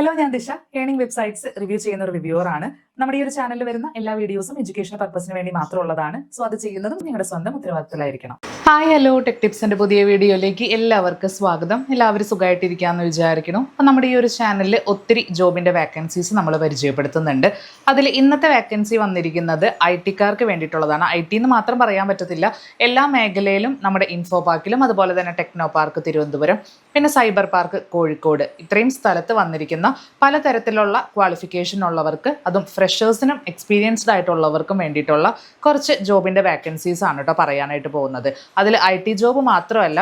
Hello, ഞാൻ ദിശ. Earning websites review ചെയ്യുന്ന ഒരു റിവ്യൂവർ ആണ്. നമ്മുടെ ഈ ഒരു ചാനലിൽ വരുന്ന എല്ലാ വീഡിയോസും എഡ്യൂക്കേഷൻ പർപ്പസിന് വേണ്ടി മാത്രമുള്ളതാണ്. സോ അത് ചെയ്യുന്നതും നിങ്ങളുടെ സ്വന്തം ഉത്തരവാദിത്തത്തിലായിരിക്കണം. ഹായ്, ഹലോ, ടെക് ടിപ്സിന്റെ പുതിയ വീഡിയോയിലേക്ക് എല്ലാവർക്കും സ്വാഗതം. എല്ലാവരും സുഖമായിട്ടിരിക്കാമെന്ന് വിചാരിക്കുന്നു. അപ്പം നമ്മുടെ ഈ ഒരു ചാനലിൽ ഒത്തിരി ജോബിന്റെ വാക്കൻസീസ് നമ്മൾ പരിചയപ്പെടുത്തുന്നുണ്ട്. അതിൽ ഇന്നത്തെ വാക്കൻസി വന്നിരിക്കുന്നത് IT-കാർക്ക് വേണ്ടിയിട്ടുള്ളതാണ്. IT എന്ന് മാത്രം പറയാൻ പറ്റത്തില്ല, എല്ലാ മേഖലയിലും നമ്മുടെ ഇൻഫോ പാർക്കിലും അതുപോലെ തന്നെ ടെക്നോ പാർക്ക് തിരുവനന്തപുരം, പിന്നെ സൈബർ പാർക്ക് കോഴിക്കോട്, ഇത്രയും സ്ഥലത്ത് വന്നിരിക്കുന്ന പലതരത്തിലുള്ള ക്വാളിഫിക്കേഷൻ ഉള്ളവർക്ക്, അതും ഫ്രഷേഴ്സിനും എക്സ്പീരിയൻസ്ഡ് ആയിട്ടുള്ളവർക്കും വേണ്ടിയിട്ടുള്ള കുറച്ച് ജോബിൻ്റെ വാക്കൻസീസ് ആണ് കേട്ടോ പറയാനായിട്ട് പോകുന്നത്. അതിൽ IT ജോബ് മാത്രമല്ല,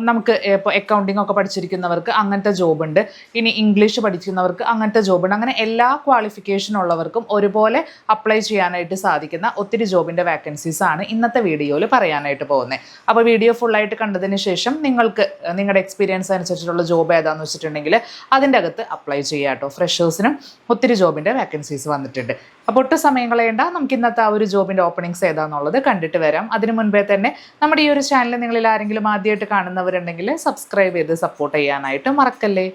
നമുക്ക് ഇപ്പോൾ അക്കൗണ്ടിങ് ഒക്കെ പഠിച്ചിരിക്കുന്നവർക്ക് അങ്ങനത്തെ ജോബുണ്ട്, ഇനി ഇംഗ്ലീഷ് പഠിക്കുന്നവർക്ക് അങ്ങനത്തെ ജോബുണ്ട്. അങ്ങനെ എല്ലാ ക്വാളിഫിക്കേഷൻ ഉള്ളവർക്കും ഒരുപോലെ അപ്ലൈ ചെയ്യാനായിട്ട് സാധിക്കുന്ന ഒത്തിരി ജോബിൻ്റെ വാക്കൻസീസ് ആണ് ഇന്നത്തെ വീഡിയോയിൽ പറയാനായിട്ട് പോകുന്നത്. അപ്പോൾ വീഡിയോ ഫുള്ളായിട്ട് കണ്ടതിന് ശേഷം നിങ്ങൾക്ക് നിങ്ങളുടെ എക്സ്പീരിയൻസ് അനുസരിച്ചിട്ടുള്ള ജോബ് ഏതാണെന്ന് വെച്ചിട്ടുണ്ടെങ്കിൽ അതിൻ്റെ അകത്ത് അപ്ലൈ ചെയ്യാം കേട്ടോ. ഫ്രഷേഴ്സിനും ഒത്തിരി ജോബിൻ്റെ വാക്കൻസീസ് വന്നിട്ടുണ്ട്. അപ്പോൾ ഒട്ടും സമയം കളയേണ്ട, നമുക്ക് ഇന്നത്തെ ആ ഒരു ജോബിൻ്റെ ഓപ്പണിങ്സ് ഏതാണെന്നുള്ളത് കണ്ടിട്ട് വരാം. അതിന് മുൻപേ തന്നെ നമ്മുടെ ഈ ഒരു ചാനൽ നിങ്ങളിൽ ആരെങ്കിലും ആദ്യമായിട്ട് കാണുന്നവരുണ്ടെങ്കിൽ സബ്സ്ക്രൈബ് ചെയ്ത് സപ്പോർട്ട് ചെയ്യാനായിട്ട് മറക്കല്ലേ.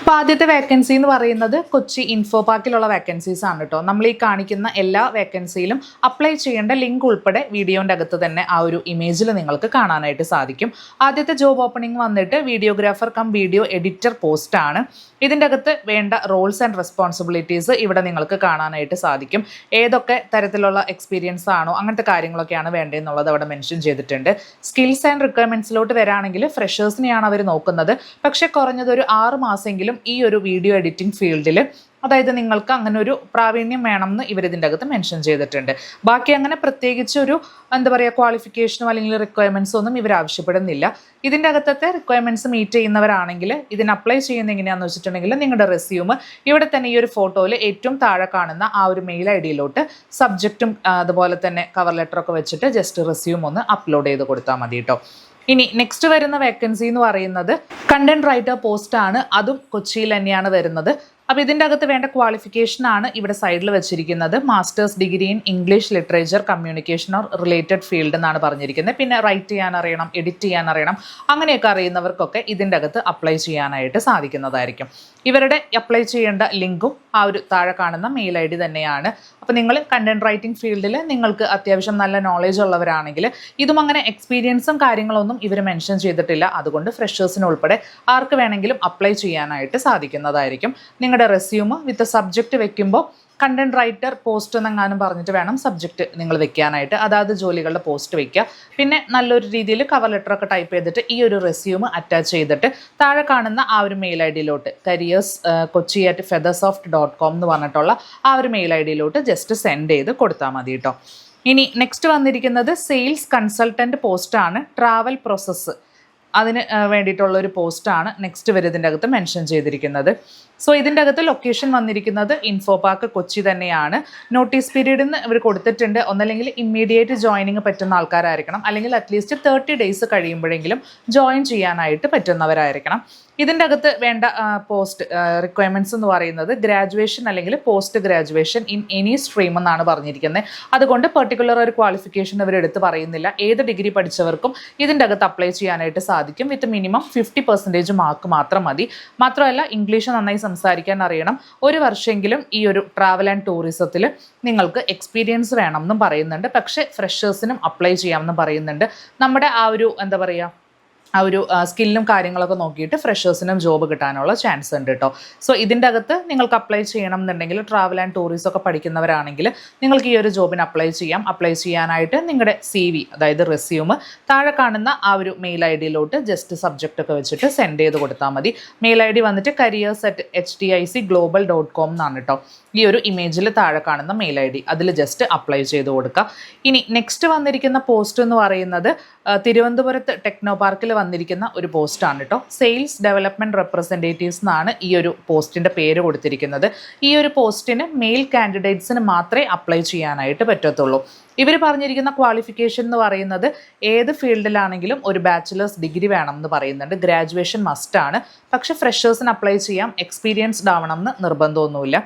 അപ്പോൾ ആദ്യത്തെ വേക്കൻസി എന്ന് പറയുന്നത് കൊച്ചി ഇൻഫോ പാർക്കിലുള്ള വേക്കൻസീസ് ആണ് കേട്ടോ. നമ്മൾ ഈ കാണിക്കുന്ന എല്ലാ വേക്കൻസിയിലും അപ്ലൈ ചെയ്യേണ്ട ലിങ്ക് ഉൾപ്പെടെ വീഡിയോൻ്റെ അകത്ത് തന്നെ ആ ഒരു ഇമേജിൽ നിങ്ങൾക്ക് കാണാനായിട്ട് സാധിക്കും. ആദ്യത്തെ ജോബ് ഓപ്പണിംഗ് വന്നിട്ട് videographer come video editor post ആണ്. ഇതിൻ്റെ അകത്ത് വേണ്ട റോൾസ് ആൻഡ് റെസ്പോൺസിബിലിറ്റീസ് ഇവിടെ നിങ്ങൾക്ക് കാണാനായിട്ട് സാധിക്കും. ഏതൊക്കെ തരത്തിലുള്ള എക്സ്പീരിയൻസ് ആണോ അങ്ങനത്തെ കാര്യങ്ങളൊക്കെയാണ് വേണ്ടതെന്നുള്ളത് അവിടെ മെൻഷൻ ചെയ്തിട്ടുണ്ട്. സ്കിൽസ് ആൻഡ് റിക്വയർമെൻറ്റ്സിലോട്ട് വരാണെങ്കിൽ ഫ്രഷേഴ്സിനെയാണ് അവർ നോക്കുന്നത്. പക്ഷേ കുറഞ്ഞത് ഒരു 6 മാസമെങ്കിലും ഈ ഒരു വീഡിയോ എഡിറ്റിംഗ് ഫീൽഡിൽ, അതായത് നിങ്ങൾക്ക് അങ്ങനെ ഒരു പ്രാവീണ്യം വേണമെന്ന് ഇവരിതിൻ്റെ അകത്ത് മെൻഷൻ ചെയ്തിട്ടുണ്ട്. ബാക്കി അങ്ങനെ പ്രത്യേകിച്ച് ഒരു ക്വാളിഫിക്കേഷനോ അല്ലെങ്കിൽ റിക്വയർമെൻറ്റ്സോ ഒന്നും ഇവർ ആവശ്യപ്പെടുന്നില്ല. ഇതിൻ്റെ അകത്തത്തെ റിക്വയർമെൻറ്റ്സ് മീറ്റ് ചെയ്യുന്നവരാണെങ്കിൽ ഇതിന് അപ്ലൈ ചെയ്യുന്ന എങ്ങനെയാണെന്ന് വെച്ചിട്ടുണ്ടെങ്കിൽ നിങ്ങളുടെ റെസ്യൂം ഇവിടെ തന്നെ ഈ ഒരു ഫോട്ടോയിൽ ഏറ്റവും താഴെ കാണുന്ന ആ ഒരു മെയിൽ ID-യിലോട്ട് സബ്ജക്റ്റും അതുപോലെ തന്നെ കവർ ലെറ്ററൊക്കെ വെച്ചിട്ട് ജസ്റ്റ് റെസ്യൂം ഒന്ന് അപ്ലോഡ് ചെയ്ത് കൊടുത്താൽ മതി കേട്ടോ. ഇനി നെക്സ്റ്റ് വരുന്ന വേക്കൻസി എന്ന് പറയുന്നത് കണ്ടന്റ് റൈറ്റർ പോസ്റ്റ് ആണ്. അതും കൊച്ചിയിൽ തന്നെയാണ് വരുന്നത്. അപ്പോൾ ഇതിൻ്റെ അകത്ത് വേണ്ട ക്വാളിഫിക്കേഷനാണ് ഇവിടെ സൈഡിൽ വെച്ചിരിക്കുന്നത്. Masters degree in English literature communication or related field എന്നാണ് പറഞ്ഞിരിക്കുന്നത്. പിന്നെ റൈറ്റ് ചെയ്യാൻ അറിയണം, എഡിറ്റ് ചെയ്യാൻ അറിയണം, അങ്ങനെയൊക്കെ അറിയുന്നവർക്കൊക്കെ ഇതിൻ്റെ അകത്ത് അപ്ലൈ ചെയ്യാനായിട്ട് സാധിക്കുന്നതായിരിക്കും. ഇവരുടെ അപ്ലൈ ചെയ്യേണ്ട ലിങ്കും ആ ഒരു താഴെ കാണുന്ന മെയിൽ ID തന്നെയാണ്. അപ്പോൾ നിങ്ങൾ കണ്ടന്റ് റൈറ്റിംഗ് ഫീൽഡിൽ നിങ്ങൾക്ക് അത്യാവശ്യം നല്ല നോളേജ് ഉള്ളവരാണെങ്കിൽ, ഇതും അങ്ങനെ എക്സ്പീരിയൻസും കാര്യങ്ങളൊന്നും ഇവർ മെൻഷൻ ചെയ്തിട്ടില്ല, അതുകൊണ്ട് ഫ്രഷേഴ്സിന് ഉൾപ്പെടെ ആർക്ക് വേണമെങ്കിലും അപ്ലൈ ചെയ്യാനായിട്ട് സാധിക്കുന്നതായിരിക്കും. നിങ്ങളുടെ റെസ്യൂം വിത്ത് സബ്ജക്റ്റ് വെക്കുമ്പോൾ കണ്ടന്റ് റൈറ്റർ പോസ്റ്റ് എന്നെങ്ങാനും പറഞ്ഞിട്ട് വേണം സബ്ജക്റ്റ് നിങ്ങൾ വെക്കാനായിട്ട്. അതായത് ജോലികളുടെ പോസ്റ്റ് വെക്കുക. പിന്നെ നല്ലൊരു രീതിയിൽ കവർ ലെറ്ററൊക്കെ ടൈപ്പ് ചെയ്തിട്ട് ഈ ഒരു റെസ്യൂം അറ്റാച്ച് ചെയ്തിട്ട് താഴെ കാണുന്ന ആ ഒരു മെയിൽ ID-യിലോട്ട് careers@feathersoft.com എന്ന് പറഞ്ഞിട്ടുള്ള ആ ഒരു മെയിൽ ID-യിലോട്ട് ജസ്റ്റ് സെൻഡ് ചെയ്ത് കൊടുത്താൽ മതി കേട്ടോ. ഇനി നെക്സ്റ്റ് വന്നിരിക്കുന്നത് സെയിൽസ് കൺസൾട്ടൻറ്റ് പോസ്റ്റാണ്. ട്രാവൽ പ്രോസസ്സ് അതിന് വേണ്ടിയിട്ടുള്ള ഒരു പോസ്റ്റാണ് നെക്സ്റ്റ് ഇതിൻ്റെ അകത്ത് മെൻഷൻ ചെയ്തിരിക്കുന്നത്. സോ ഇതിൻ്റെ അകത്ത് ലൊക്കേഷൻ വന്നിരിക്കുന്നത് ഇൻഫോ പാർക്ക് കൊച്ചി തന്നെയാണ്. നോട്ടീസ് പീരീഡിന് ഇവർ കൊടുത്തിട്ടുണ്ട്. ഒന്നല്ലെങ്കിൽ ഇമ്മീഡിയറ്റ് ജോയിനിങ് പറ്റുന്ന ആൾക്കാരായിരിക്കണം, അല്ലെങ്കിൽ അറ്റ്ലീസ്റ്റ് 30 ഡേയ്സ് കഴിയുമ്പോഴെങ്കിലും ജോയിൻ ചെയ്യാനായിട്ട് പറ്റുന്നവരായിരിക്കണം. ഇതിൻ്റെ അകത്ത് വേണ്ട പോസ്റ്റ് റിക്വയർമെൻറ്റ്സ് എന്ന് പറയുന്നത് ഗ്രാജുവേഷൻ അല്ലെങ്കിൽ post graduation in any stream എന്നാണ് പറഞ്ഞിരിക്കുന്നത്. അതുകൊണ്ട് പെർട്ടിക്കുലർ ഒരു ക്വാളിഫിക്കേഷൻ അവർ എടുത്ത് പറയുന്നില്ല. ഏത് ഡിഗ്രി പഠിച്ചവർക്കും ഇതിൻ്റെ അകത്ത് അപ്ലൈ ചെയ്യാനായിട്ട് സാധിക്കും. വിത്ത് മിനിമം 50% മാർക്ക് മാത്രം മതി. മാത്രമല്ല ഇംഗ്ലീഷ് നന്നായി സംസാരിക്കാൻ അറിയണം. 1 വർഷമെങ്കിലും ഈ ഒരു ട്രാവൽ ആൻഡ് ടൂറിസത്തിൽ നിങ്ങൾക്ക് എക്സ്പീരിയൻസ് വേണം എന്നും പറയുന്നുണ്ട്. പക്ഷേ ഫ്രഷേഴ്സിനും അപ്ലൈ ചെയ്യാമെന്നും പറയുന്നുണ്ട്. നമ്മുടെ ആ ഒരു ആ ഒരു സ്കില്ലും കാര്യങ്ങളൊക്കെ നോക്കിയിട്ട് ഫ്രഷേഴ്സിനും ജോബ് കിട്ടാനുള്ള ചാൻസ് ഉണ്ട് കേട്ടോ. സോ ഇതിൻ്റെ അകത്ത് നിങ്ങൾക്ക് അപ്ലൈ ചെയ്യണം എന്നുണ്ടെങ്കിൽ ട്രാവൽ ആൻഡ് ടൂറിസം ഒക്കെ പഠിക്കുന്നവരാണെങ്കിൽ നിങ്ങൾക്ക് ഈ ഒരു ജോബിന് അപ്ലൈ ചെയ്യാം. അപ്ലൈ ചെയ്യാനായിട്ട് നിങ്ങളുടെ CV, അതായത് റെസ്യൂം താഴെ കാണുന്ന ആ ഒരു മെയിൽ ID-യിലോട്ട് ജസ്റ്റ് സബ്ജക്റ്റ് ഒക്കെ വെച്ചിട്ട് സെൻഡ് ചെയ്ത് കൊടുത്താൽ മതി. മെയിൽ ID വന്നിട്ട് careers@hticglobal.com എന്നാണ് കേട്ടോ. ഈ ഒരു ഇമേജിൽ താഴെ കാണുന്ന മെയിൽ ID അതിൽ ജസ്റ്റ് അപ്ലൈ ചെയ്ത് കൊടുക്കുക. ഇനി നെക്സ്റ്റ് വന്നിരിക്കുന്ന പോസ്റ്റ് എന്ന് പറയുന്നത് തിരുവനന്തപുരത്ത് ടെക്നോ പാർക്കിൽ വന്നിരിക്കുന്ന ഒരു പോസ്റ്റാണ് കേട്ടോ. സെയിൽസ് ഡെവലപ്മെൻറ്റ് റെപ്രസെൻറ്റേറ്റീവ്സ് എന്നാണ് ഈ ഒരു പോസ്റ്റിൻ്റെ പേര് കൊടുത്തിരിക്കുന്നത്. ഈ ഒരു പോസ്റ്റിന് മെയിൽ കാൻഡിഡേറ്റ്സിന് മാത്രമേ അപ്ലൈ ചെയ്യാനായിട്ട് പറ്റത്തുള്ളൂ. ഇവർ പറഞ്ഞിരിക്കുന്ന ക്വാളിഫിക്കേഷൻ എന്ന് പറയുന്നത് ഏത് ഫീൽഡിലാണെങ്കിലും ഒരു ബാച്ചിലേഴ്സ് ഡിഗ്രി വേണം എന്ന് പറയുന്നുണ്ട്. ഗ്രാജുവേഷൻ മസ്റ്റാണ്. പക്ഷേ ഫ്രഷേഴ്സിന് അപ്ലൈ ചെയ്യാം. എക്സ്പീരിയൻസ്ഡ് ആവണം എന്ന് നിർബന്ധമൊന്നുമില്ല.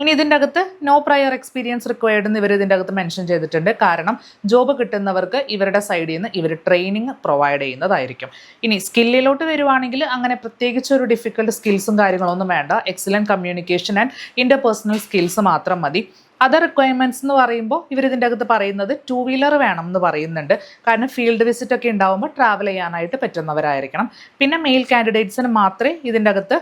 ഇനി ഇതിൻ്റെ അകത്ത് നോ പ്രയർ എക്സ്പീരിയൻസ് റിക്വയർഡ് എന്ന് ഇവർ ഇതിൻ്റെ അകത്ത് മെൻഷൻ ചെയ്തിട്ടുണ്ട്. കാരണം ജോബ് കിട്ടുന്നവർക്ക് ഇവരുടെ സൈഡിൽ നിന്ന് ഇവർ ട്രെയിനിങ് പ്രൊവൈഡ് ചെയ്യുന്നതായിരിക്കും. ഇനി സ്കില്ലിലോട്ട് വരുവാണെങ്കിൽ അങ്ങനെ പ്രത്യേകിച്ച് ഒരു ഡിഫിക്കൽട്ട് സ്കിൽസും കാര്യങ്ങളൊന്നും വേണ്ട. Excellent communication and interpersonal skills മാത്രം മതി. അതർ റിക്വയർമെൻറ്റ്സ് എന്ന് പറയുമ്പോൾ ഇവരിതിൻ്റെ അകത്ത് പറയുന്നത് 2 വീലർ വേണം എന്ന് പറയുന്നുണ്ട്. കാരണം ഫീൽഡ് വിസിറ്റ് ഒക്കെ ഉണ്ടാകുമ്പോൾ ട്രാവൽ ചെയ്യാനായിട്ട് പറ്റുന്നവരായിരിക്കണം. പിന്നെ മെയിൽ കാൻഡിഡേറ്റ്സിന് മാത്രമേ ഇതിൻ്റെ അകത്ത്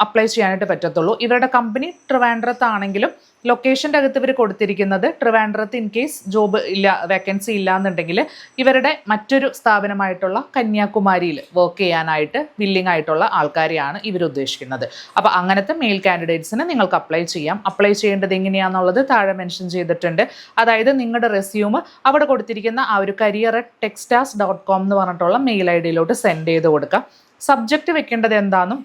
അപ്ലൈ ചെയ്യാനായിട്ട് പറ്റത്തുള്ളൂ. ഇവരുടെ കമ്പനി ട്രിവാൻഡ്രത്താണെങ്കിലും ലൊക്കേഷൻ്റെ അകത്ത് ഇവർ കൊടുത്തിരിക്കുന്നത് ട്രിവാൻഡ്രത്ത് ഇൻ കേസ് ജോബ് ഇല്ല, വേക്കൻസി ഇല്ല എന്നുണ്ടെങ്കിൽ ഇവരുടെ മറ്റൊരു സ്ഥാപനമായിട്ടുള്ള കന്യാകുമാരിയിൽ വർക്ക് ചെയ്യാനായിട്ട് വില്ലിംഗ് ആയിട്ടുള്ള ആൾക്കാരെയാണ് ഇവർ ഉദ്ദേശിക്കുന്നത്. അപ്പോൾ അങ്ങനത്തെ മെയിൽ കാൻഡിഡേറ്റ്സിന് നിങ്ങൾക്ക് അപ്ലൈ ചെയ്യാം. അപ്ലൈ ചെയ്യേണ്ടത് എങ്ങനെയാണെന്നുള്ളത് താഴെ മെൻഷൻ ചെയ്തിട്ടുണ്ട്. അതായത് നിങ്ങളുടെ റെസ്യൂം അവിടെ കൊടുത്തിരിക്കുന്ന ആ ഒരു career@techstars.com എന്ന് പറഞ്ഞിട്ടുള്ള മെയിൽ ID സെൻഡ് ചെയ്ത് കൊടുക്കുക. സബ്ജക്റ്റ് വെക്കേണ്ടത് എന്താണെന്നും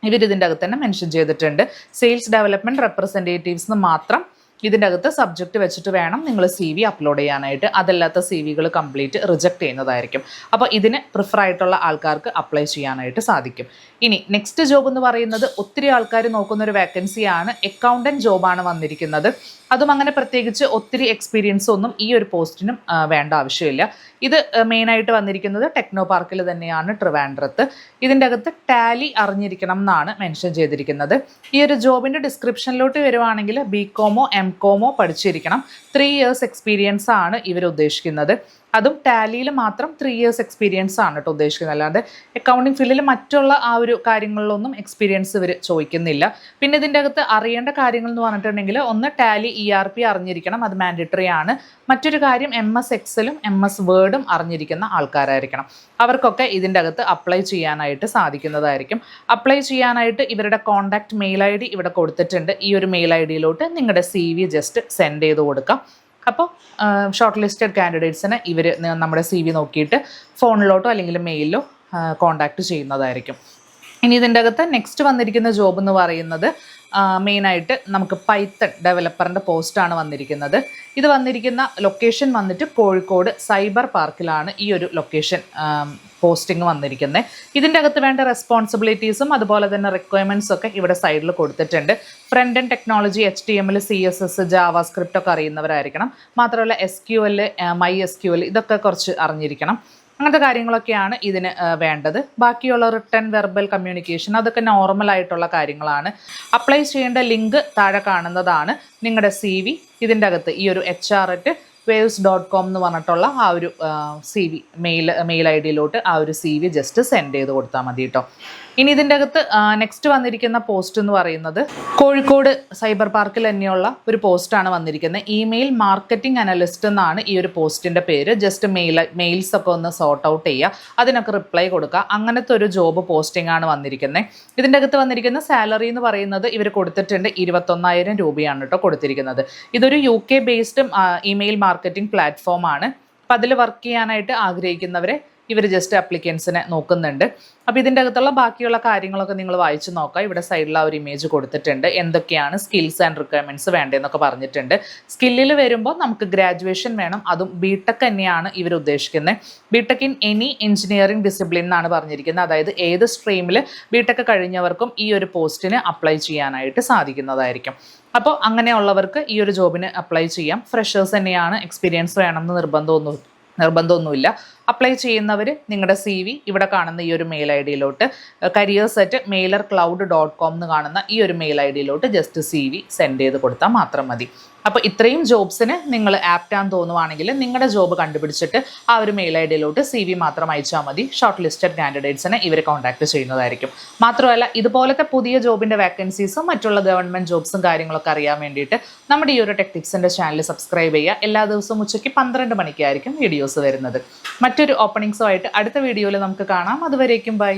ഇവരിതിൻ്റെ അകത്ത് തന്നെ മെൻഷൻ ചെയ്തിട്ടുണ്ട്. സെയിൽസ് ഡെവലപ്മെൻറ്റ് റെപ്രസെൻറ്റേറ്റീവ്സ് എന്ന് മാത്രം ഇതിൻ്റെ അകത്ത് സബ്ജക്റ്റ് വെച്ചിട്ട് വേണം നിങ്ങൾ CV അപ്ലോഡ് ചെയ്യാനായിട്ട്. അതല്ലാത്ത CVകൾ കംപ്ലീറ്റ് റിജക്റ്റ് ചെയ്യുന്നതായിരിക്കും. അപ്പോൾ ഇതിന് പ്രിഫർ ആയിട്ടുള്ള ആൾക്കാർക്ക് അപ്ലൈ ചെയ്യാനായിട്ട് സാധിക്കും. ഇനി നെക്സ്റ്റ് ജോബ് എന്ന് പറയുന്നത് ഒത്തിരി ആൾക്കാർ നോക്കുന്നൊരു വേക്കൻസിയാണ്. അക്കൗണ്ടൻറ്റ് ജോബാണ് വന്നിരിക്കുന്നത്. അതും അങ്ങനെ പ്രത്യേകിച്ച് ഒത്തിരി എക്സ്പീരിയൻസ് ഒന്നും ഈ ഒരു പോസ്റ്റിനും വേണ്ട ആവശ്യമില്ല. ഇത് മെയിനായിട്ട് വന്നിരിക്കുന്നത് ടെക്നോ പാർക്കിൽ തന്നെയാണ്, ട്രിവാൻഡ്രത്ത്. ഇതിൻ്റെ അകത്ത് ടാലി അറിഞ്ഞിരിക്കണം എന്നാണ് മെൻഷൻ ചെയ്തിരിക്കുന്നത്. ഈ ഒരു ജോബിൻ്റെ ഡിസ്ക്രിപ്ഷനിലോട്ട് വരുവാണെങ്കിൽ BCom MCom പഠിച്ചിരിക്കണം. 3 ഇയേഴ്സ് എക്സ്പീരിയൻസ് ആണ് ഇവർ ഉദ്ദേശിക്കുന്നത്. അതും ടാലിയിൽ മാത്രം 3 ഇയേഴ്സ് എക്സ്പീരിയൻസ് ആണ് കേട്ടോ ഉദ്ദേശിക്കുന്നത്. അല്ലാതെ അക്കൗണ്ടിങ് ഫീൽഡിൽ മറ്റുള്ള ആ ഒരു കാര്യങ്ങളിലൊന്നും എക്സ്പീരിയൻസ് ഇവർ ചോദിക്കുന്നില്ല. പിന്നെ ഇതിൻ്റെ അകത്ത് അറിയേണ്ട കാര്യങ്ങൾ എന്ന് പറഞ്ഞിട്ടുണ്ടെങ്കിൽ ഒന്ന് ടാലി ERP അറിഞ്ഞിരിക്കണം, അത് മാൻഡേറ്ററി ആണ്. മറ്റൊരു കാര്യം MS എക്സലും MS വേർഡും അറിഞ്ഞിരിക്കുന്ന ആൾക്കാരായിരിക്കണം. അവർക്കൊക്കെ ഇതിൻ്റെ അകത്ത് അപ്ലൈ ചെയ്യാനായിട്ട് സാധിക്കുന്നതായിരിക്കും. അപ്ലൈ ചെയ്യാനായിട്ട് ഇവരുടെ കോൺടാക്റ്റ് മെയിൽ ID ഇവിടെ കൊടുത്തിട്ടുണ്ട്. ഈ ഒരു മെയിൽ IDയിലോട്ട് നിങ്ങളുടെ CV ജസ്റ്റ് സെൻഡ് ചെയ്ത് കൊടുക്കാം. അപ്പോൾ ഷോർട്ട് ലിസ്റ്റഡ് കാൻഡിഡേറ്റ്സിനെ ഇവർ നമ്മുടെ CV നോക്കിയിട്ട് ഫോണിലോട്ടോ അല്ലെങ്കിൽ മെയിലിലോ കോൺടാക്റ്റ് ചെയ്യുന്നതായിരിക്കും. ഇനി ഇതിൻ്റെ അകത്ത് നെക്സ്റ്റ് വന്നിരിക്കുന്ന ജോബ് എന്ന് പറയുന്നത് മെയിനായിട്ട് നമുക്ക് പൈത്തൺ ഡെവലപ്പറിൻ്റെ പോസ്റ്റാണ് വന്നിരിക്കുന്നത്. ഇത് വന്നിരിക്കുന്ന ലൊക്കേഷൻ വന്നിട്ട് കോഴിക്കോട് സൈബർ പാർക്കിലാണ് ഈ ഒരു ലൊക്കേഷൻ പോസ്റ്റിംഗ് വന്നിരിക്കുന്നത്. ഇതിൻ്റെ അകത്ത് വേണ്ട റെസ്പോൺസിബിലിറ്റീസും അതുപോലെ തന്നെ റിക്വയർമെൻറ്റ്സും ഒക്കെ ഇവിടെ സൈഡിൽ കൊടുത്തിട്ടുണ്ട്. Front end technology HTML CSS JavaScript ഒക്കെ അറിയുന്നവരായിരിക്കണം. മാത്രമല്ല SQL MySQL ഇതൊക്കെ കുറച്ച് അറിഞ്ഞിരിക്കണം. അങ്ങനത്തെ കാര്യങ്ങളൊക്കെയാണ് ഇതിന് വേണ്ടത്. ബാക്കിയുള്ള റിട്ടൺ വെർബൽ കമ്മ്യൂണിക്കേഷൻ അതൊക്കെ നോർമൽ ആയിട്ടുള്ള കാര്യങ്ങളാണ്. അപ്ലൈ ചെയ്യേണ്ട ലിങ്ക് താഴെ കാണുന്നതാണ്. നിങ്ങളുടെ CV ഇതിൻ്റെ അകത്ത് ഈ ഒരു HR@waves.com എന്ന് പറഞ്ഞിട്ടുള്ള ആ ഒരു CV മെയിൽ IDയിലോട്ട് ആ ഒരു CV ജസ്റ്റ് സെൻഡ് ചെയ്ത് കൊടുത്താൽ മതി കേട്ടോ. ഇനി ഇതിൻ്റെ അകത്ത് നെക്സ്റ്റ് വന്നിരിക്കുന്ന പോസ്റ്റ് എന്ന് പറയുന്നത് കോഴിക്കോട് സൈബർ പാർക്കിൽ തന്നെയുള്ള ഒരു പോസ്റ്റാണ് വന്നിരിക്കുന്നത്. ഇമെയിൽ മാർക്കറ്റിംഗ് അനലിസ്റ്റ് എന്നാണ് ഈ ഒരു പോസ്റ്റിൻ്റെ പേര്. ജസ്റ്റ് മെയിൽസ് ഒക്കെ ഒന്ന് സോർട്ട് ഔട്ട് ചെയ്യുക, അതിനൊക്കെ റിപ്ലൈ കൊടുക്കുക. അങ്ങനത്തെ ഒരു ജോബ് പോസ്റ്റിംഗ് ആണ് വന്നിരിക്കുന്നത്. ഇതിൻ്റെ അകത്ത് വന്നിരിക്കുന്ന സാലറി എന്ന് പറയുന്നത് ഇവർ കൊടുത്തിട്ടുണ്ട് 21,000 രൂപയാണ് കേട്ടോ കൊടുത്തിരിക്കുന്നത്. ഇതൊരു UK ബേസ്ഡ് ഇമെയിൽ മാർക്കറ്റിംഗ് പ്ലാറ്റ്ഫോമാണ്. അപ്പോൾ അതിൽ വർക്ക് ചെയ്യാനായിട്ട് ആഗ്രഹിക്കുന്നവരെ ഇവർ ജസ്റ്റ് അപ്ലിക്കൻസിനെ നോക്കുന്നുണ്ട്. അപ്പോൾ ഇതിൻ്റെ അകത്തുള്ള ബാക്കിയുള്ള കാര്യങ്ങളൊക്കെ നിങ്ങൾ വായിച്ച് നോക്കുക. ഇവിടെ സൈഡിൽ ആ ഒരു ഇമേജ് കൊടുത്തിട്ടുണ്ട്. എന്തൊക്കെയാണ് സ്കിൽസ് ആൻഡ് റിക്വയർമെൻറ്റ്സ് വേണ്ടതെന്നൊക്കെ പറഞ്ഞിട്ടുണ്ട്. സ്കില്ലിൽ വരുമ്പോൾ നമുക്ക് ഗ്രാജുവേഷൻ വേണം. അതും BTech തന്നെയാണ് ഇവർ ഉദ്ദേശിക്കുന്നത്. BTech in any engineering discipline എന്നാണ് പറഞ്ഞിരിക്കുന്നത്. അതായത് ഏത് സ്ട്രീമിൽ BTech കഴിഞ്ഞവർക്കും ഈ ഒരു പോസ്റ്റിന് അപ്ലൈ ചെയ്യാനായിട്ട് സാധിക്കുന്നതായിരിക്കും. അപ്പോൾ അങ്ങനെയുള്ളവർക്ക് ഈ ഒരു ജോബിന് അപ്ലൈ ചെയ്യാം. ഫ്രഷേഴ്സ് തന്നെയാണ്, എക്സ്പീരിയൻസ് വേണമെന്ന് നിർബന്ധമൊന്നുമില്ല. അപ്ലൈ ചെയ്യുന്നവർ നിങ്ങളുടെ CV ഇവിടെ കാണുന്ന ഈ ഒരു മെയിൽ IDയിലോട്ട് careers@mailercloud.com എന്ന് കാണുന്ന ഈ ഒരു മെയിൽ IDയിലോട്ട് ജസ്റ്റ് CV സെൻഡ് ചെയ്ത് കൊടുത്താൽ മാത്രം മതി. അപ്പോൾ ഇത്രയും ജോബ്സിന് നിങ്ങൾ ആപ്റ്റാന്ന് തോന്നുവാണെങ്കിൽ നിങ്ങളുടെ ജോബ് കണ്ടുപിടിച്ചിട്ട് ആ ഒരു മെയിൽ IDയിലോട്ട് CV മാത്രം അയച്ചാൽ മതി. ഷോർട്ട് ലിസ്റ്റഡ് കാൻഡിഡേറ്റ്സിനെ ഇവർ കോൺടാക്ട് ചെയ്യുന്നതായിരിക്കും. മാത്രമല്ല ഇതുപോലത്തെ പുതിയ ജോബിൻ്റെ വേക്കൻസീസും മറ്റുള്ള ഗവൺമെൻറ് ജോബ്സും കാര്യങ്ങളൊക്കെ അറിയാൻ വേണ്ടിയിട്ട് നമ്മുടെ ഈ ഒരു ടെക് ടിപ്സിൻ്റെ ചാനൽ സബ്സ്ക്രൈബ് ചെയ്യുക. എല്ലാ ദിവസവും ഉച്ചയ്ക്ക് 12 മണിക്കായിരിക്കും വീഡിയോസ് വരുന്നത്. മറ്റൊരു ഓപ്പണിങ്സുമായിട്ട് അടുത്ത വീഡിയോയിൽ നമുക്ക് കാണാം. അതുവരേക്കും ബൈ.